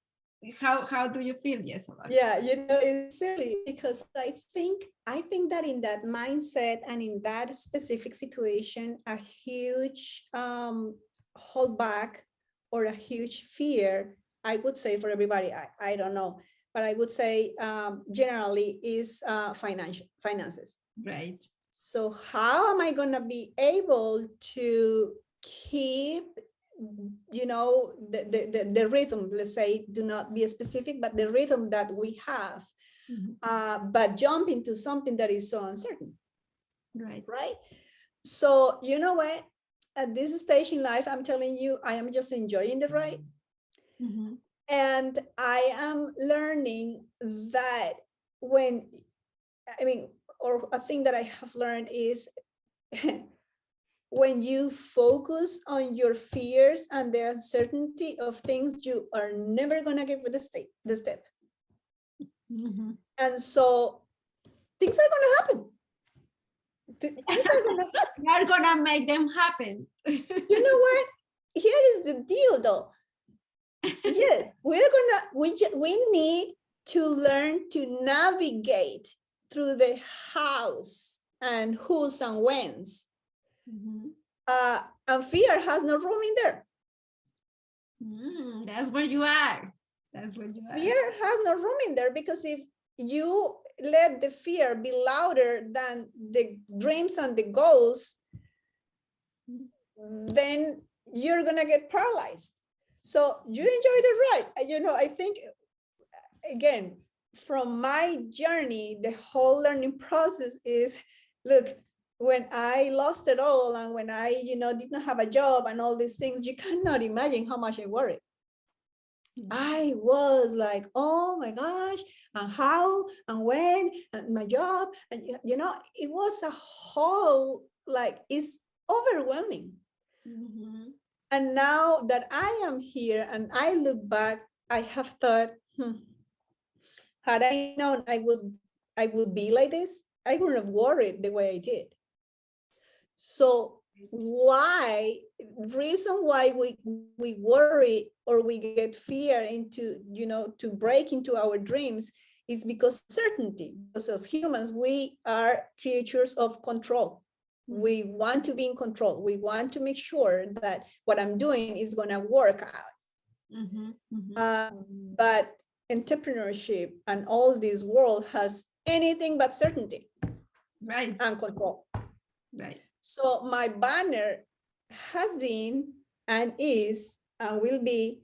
Speaker 2: do you feel? Yes.
Speaker 1: It's silly because I think that in that mindset and in that specific situation, a huge holdback or a huge fear, I would say, for everybody, I don't know, but I would say generally is finances.
Speaker 2: Right.
Speaker 1: So how am I going to be able to keep, the rhythm? Let's say, do not be specific, but the rhythm that we have, but jump into something that is so uncertain. Right. So you know what? At this stage in life, I'm telling you, I am just enjoying the ride. And I am learning that or a thing that I have learned is when you focus on your fears and the uncertainty of things, you are never going to get with the step. And so things are going to happen. Things are going to happen.
Speaker 2: You're going to make them happen.
Speaker 1: You know what? Here is the deal, though. Yes, we need to learn to navigate through the house and who's and when's. And fear has no room in there.
Speaker 2: That's where you are. That's where you are.
Speaker 1: Fear has no room in there, because if you let the fear be louder than the dreams and the goals, then you're gonna get paralyzed. So you enjoy the ride. I think, again, from my journey, the whole learning process is, look, when I lost it all and when I, didn't have a job and all these things, you cannot imagine how much I worried. I was like, oh my gosh, and how and when and my job. And, it was a whole, like, it's overwhelming.
Speaker 2: Mm-hmm.
Speaker 1: And now that I am here and I look back, I have thought, had I known I would be like this, I wouldn't have worried the way I did. So reason why we worry or we get fear into, to break into our dreams is because certainty. Because as humans, we are creatures of control. We want to be in control. We want to make sure that what I'm doing is going to work out. But entrepreneurship and all this world has anything but certainty,
Speaker 2: right,
Speaker 1: and control.
Speaker 2: Right.
Speaker 1: So my banner has been and is and will be,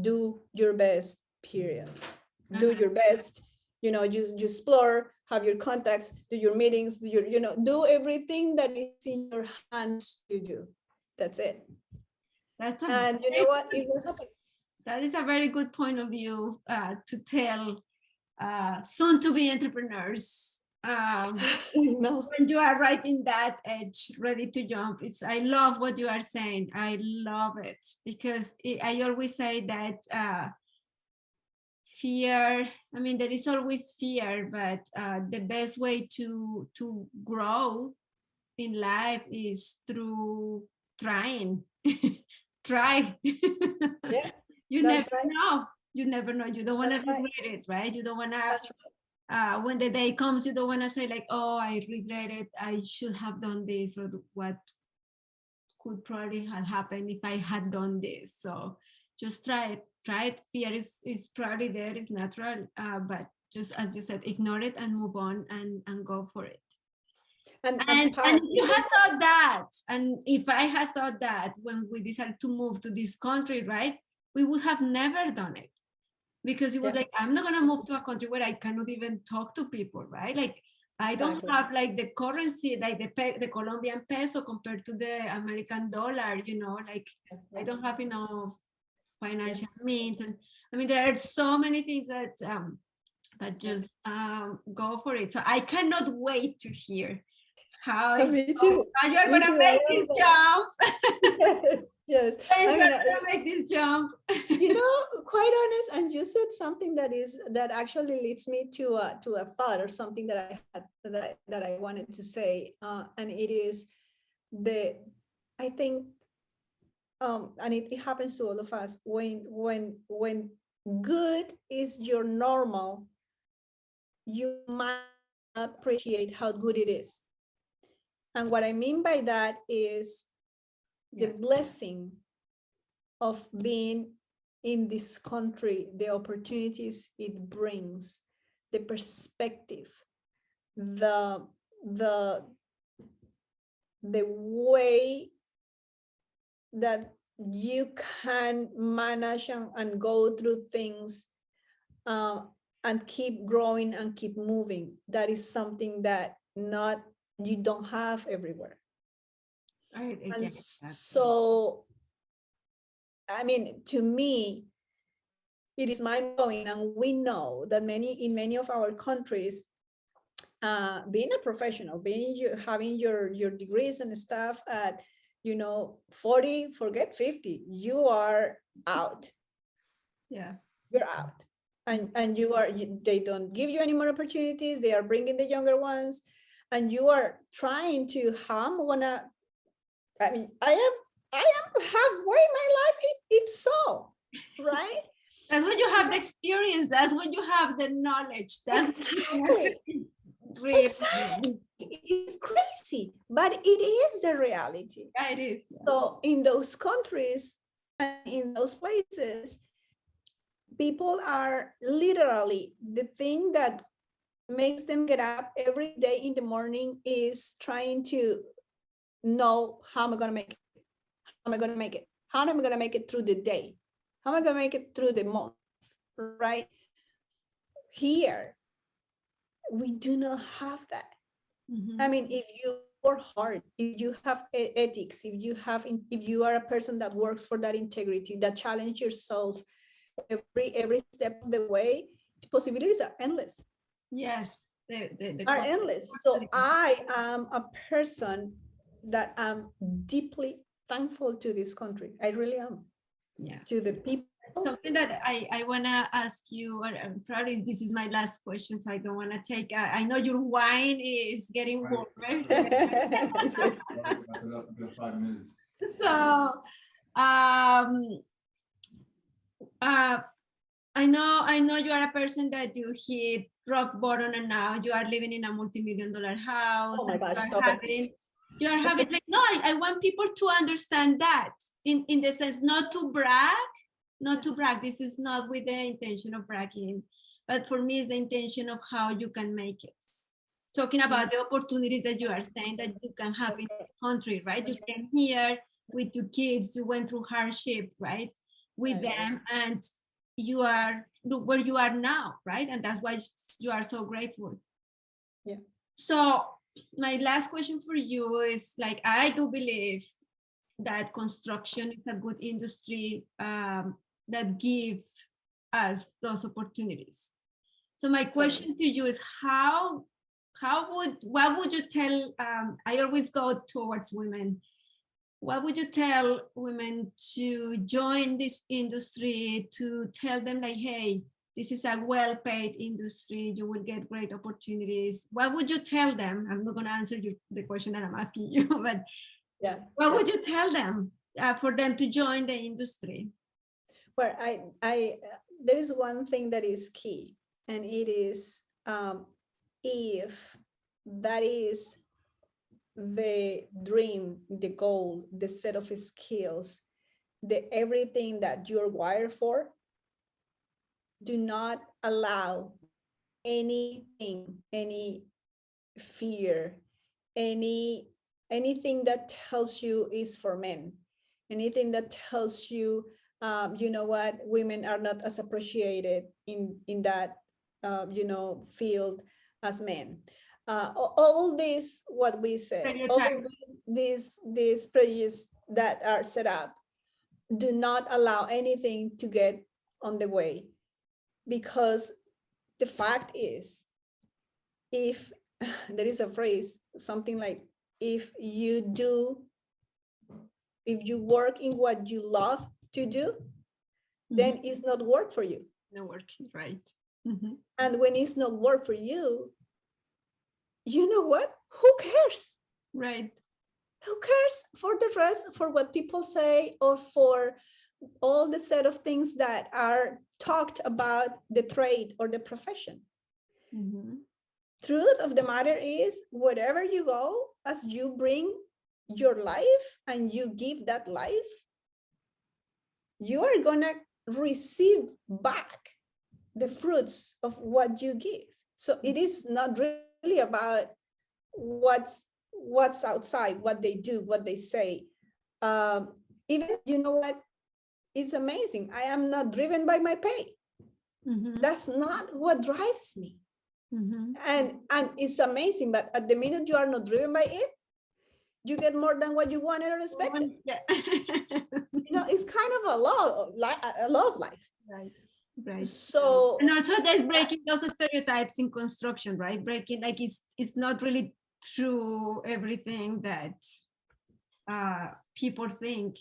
Speaker 1: do your best, period. Do your best, you explore, have your contacts, do your meetings, do everything that is in your hands to do. That's it. And you know what? It will happen.
Speaker 2: That is a very good point of view to tell soon to be entrepreneurs. When you are right in that edge, ready to jump. I love what you are saying. I love it because I always say that fear, I mean, there is always fear, but the best way to grow in life is through trying. Try.
Speaker 1: Yeah,
Speaker 2: you never know. You never know. You don't want to regret it, right? You don't want to, when the day comes, you don't want to say like, oh, I regret it. I should have done this, or what could probably have happened if I had done this. So just try it. Try it. Fear is probably there, it's natural, but just as you said, ignore it and move on and go for it. And if you had thought that, and if I had thought that when we decided to move to this country, right, we would have never done it, because it was like, I'm not going to move to a country where I cannot even talk to people, right? Like, I don't have like the currency, like the Colombian peso compared to the American dollar, like I don't have enough financial means. And I mean, there are so many things that, but just go for it. So I cannot wait to hear how you're gonna make this jump.
Speaker 1: Yes.
Speaker 2: I'm gonna make this jump.
Speaker 1: Quite honest, and you said something that actually leads me to a thought, or something that I had that I wanted to say, and it is I think, and it happens to all of us, when good is your normal, you might not appreciate how good it is. And what I mean by that is the blessing of being in this country, the opportunities it brings, the perspective, the way that you can manage and go through things, and keep growing and keep moving. That is something that you don't have everywhere.
Speaker 2: Right.
Speaker 1: And so, I mean, to me, it is mind-blowing, and we know that in many of our countries, being a professional, having your degrees and stuff at 40, forget 50, you are out.
Speaker 2: Yeah,
Speaker 1: you're out, and they don't give you any more opportunities. They are bringing the younger ones, and you are trying to I mean, I am halfway in my life, if so, right?
Speaker 2: That's when you have the experience. That's when you have the knowledge. That's
Speaker 1: exactly. It's crazy, but it is the reality.
Speaker 2: Yeah, it is.
Speaker 1: Yeah. So in those countries and in those places, people are literally, the thing that makes them get up every day in the morning is trying to know, how am I going to make it? How am I going to make it? How am I going to make it through the day? How am I going to make it through the month? Right? Here, we do not have that. I mean, if you work hard, if you have ethics, if you are a person that works for that integrity, that challenge yourself every step of the way, the possibilities are endless.
Speaker 2: Yes,
Speaker 1: Are endless. So I am a person that am deeply thankful to this country. I really am.
Speaker 2: Yeah.
Speaker 1: To the people.
Speaker 2: Something that I want to ask you, or probably this is my last question, so I don't want to take, I know your wine is getting warmer.
Speaker 1: Yes.
Speaker 2: 5 minutes. So, I know you are a person that you hit rock bottom, and now you are living in a multi-million-dollar house.
Speaker 1: Oh my gosh,
Speaker 2: you are having like, no, I want people to understand that in the sense, not to brag. This is not with the intention of bragging, but for me, it's the intention of how you can make it. Talking about the opportunities that you are saying that you can have in this country, right? You came here with your kids, you went through hardship, right? With them, and you are where you are now, right? And that's why you are so grateful.
Speaker 1: Yeah.
Speaker 2: So my last question for you is, like, I do believe that construction is a good industry that gives us those opportunities. So my question to you is, what would you tell, I always go towards women, what would you tell women to join this industry, to tell them like, hey, this is a well-paid industry, you will get great opportunities? What would you tell them? I'm not going to answer the question that I'm asking you, but what would you tell them for them to join the industry?
Speaker 1: Well, there is one thing that is key, and it is if that is the dream, the goal, the set of skills, the everything that you're wired for, do not allow anything, any fear, anything that tells you is for men, anything that tells you, you know what, women are not as appreciated in that, field as men. All this, what we said, all these prejudices that are set up, do not allow anything to get on the way, because the fact is, if there is a phrase, something like, if you work in what you love to do, then it's not work for you.
Speaker 2: No working, right?
Speaker 1: And when it's not work for you, you know what? Who cares?
Speaker 2: Right.
Speaker 1: Who cares for the rest, for what people say, or for all the set of things that are talked about the trade or the profession? Truth of the matter is, wherever you go, as you bring your life and you give that life, you are gonna receive back the fruits of what you give. So it is not really about what's outside, what they do, what they say. Even, you know what, it's amazing. I am not driven by my pay. That's not what drives me. And it's amazing, but at the minute you are not driven by it, you get more than what you wanted or expected. It's kind of a law of life.
Speaker 2: Right.
Speaker 1: So,
Speaker 2: and also there's breaking those stereotypes in construction, right? Breaking, like, it's not really true everything that people think.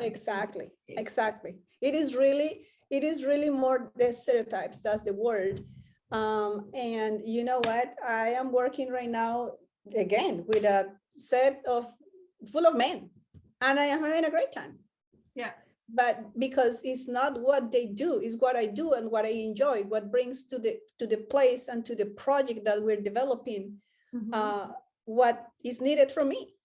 Speaker 1: Exactly. It is really more the stereotypes. That's the word. And you know what? I am working right now again with a set of full of men, and I am having a great time.
Speaker 2: Yeah.
Speaker 1: But because it's not what they do, it's what I do and what I enjoy, what brings to the place and to the project that we're developing, what is needed from me.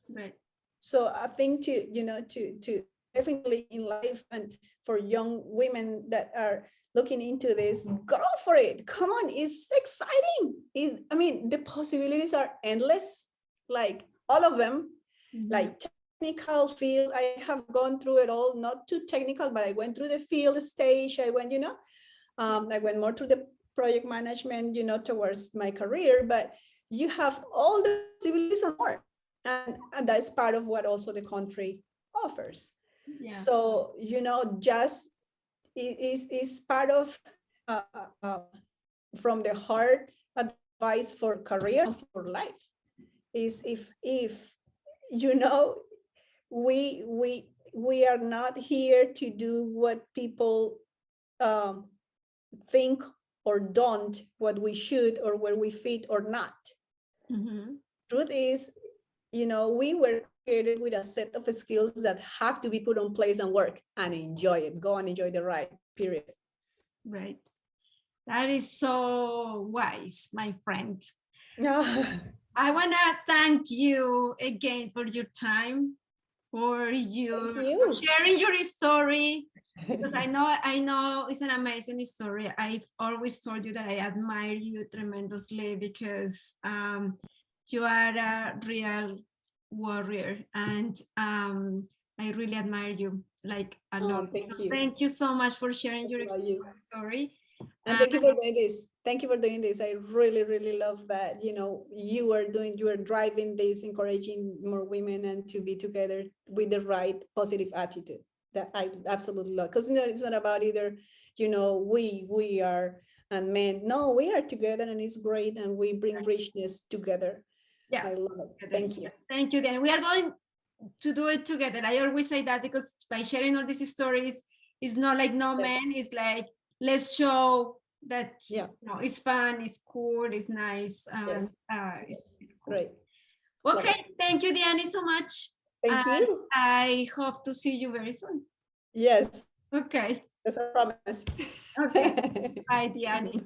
Speaker 2: Right.
Speaker 1: So I think to definitely in life, and for young women that are looking into this, go for it. Come on, it's exciting. I mean, the possibilities are endless, like all of them, like technical field. I have gone through it all, not too technical, but I went through the field stage. I went, I went more to the project management, towards my career. But, you have all the possibilities and more. And that's part of what also the country offers.
Speaker 2: Yeah.
Speaker 1: So, you know, just is part of from the heart advice for career and for life is if you know, we are not here to do what people think or don't, what we should or where we fit or not.
Speaker 2: Mm-hmm.
Speaker 1: Truth is, you know, we were created with a set of skills that have to be put on place and work and enjoy it. Go and enjoy the ride, period.
Speaker 2: Right. That is so wise, my friend. I want to thank you again for your time, for you sharing your story, because I know it's an amazing story. I've always told you that I admire you tremendously because you are a real warrior, and I really admire you like a lot. Thank you so much for sharing your story.
Speaker 1: And thank you for doing this. Thank you for doing this. I really, really love that, you know, you are driving this, encouraging more women and to be together with the right positive attitude. That I absolutely love. Because, you know, it's not about either, you know, we are and men. No, we are together and it's great. And we bring richness together.
Speaker 2: Yeah.
Speaker 1: I love it. Thank you.
Speaker 2: Thank you. Then we are going to do it together. I always say that because by sharing all these stories, it's not like no man, it's like, let's show that you know, it's fun, it's cool, it's nice. It's cool.
Speaker 1: Great.
Speaker 2: Okay, thank you, Diane, so much.
Speaker 1: Thank you.
Speaker 2: I hope to see you very soon.
Speaker 1: Yes.
Speaker 2: Okay.
Speaker 1: That's a promise.
Speaker 2: Okay. Bye, Diane.